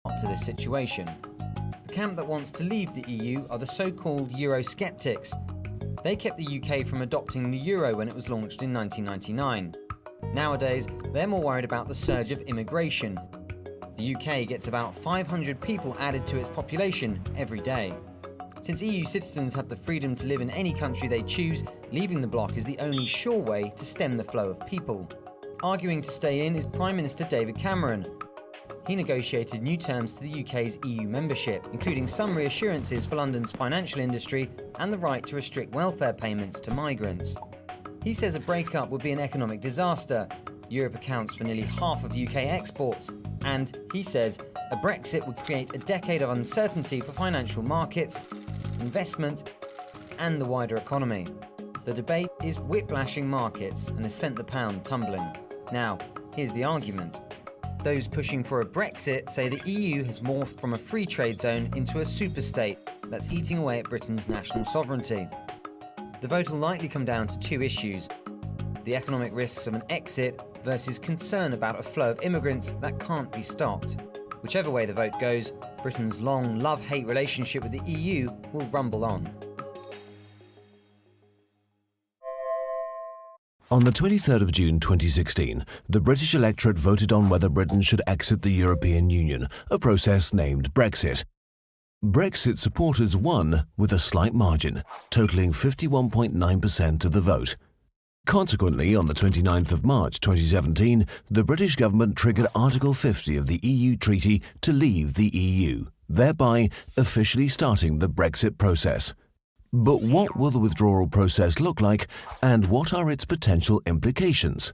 to this situation. The camp that wants to leave the EU are the so-called Eurosceptics. They kept the UK from adopting the euro when it was launched in 1999. Nowadays, they're more worried about the surge of immigration. The UK gets about 500 people added to its population every day. Since EU citizens have the freedom to live in any country they choose, leaving the bloc is the only sure way to stem the flow of people. Arguing to stay in is Prime Minister David Cameron. He negotiated new terms to the UK's EU membership, including some reassurances for London's financial industry and the right to restrict welfare payments to migrants. He says a breakup would be an economic disaster. Europe accounts for nearly half of UK exports, and, he says, a Brexit would create a decade of uncertainty for financial markets, investment, and the wider economy. The debate is whiplashing markets and has sent the pound tumbling. Now, here's the argument. Those pushing for a Brexit say the EU has morphed from a free trade zone into a superstate that's eating away at Britain's national sovereignty. The vote will likely come down to two issues: the economic risks of an exit versus concern about a flow of immigrants that can't be stopped. Whichever way the vote goes, Britain's long love-hate relationship with the EU will rumble on. On the 23rd of June 2016, the British electorate voted on whether Britain should exit the European Union, a process named Brexit. Brexit supporters won with a slight margin, totaling 51.9% of the vote. Consequently, on the 29th of March 2017, the British government triggered Article 50 of the EU Treaty to leave the EU, thereby officially starting the Brexit process. But what will the withdrawal process look like, and what are its potential implications?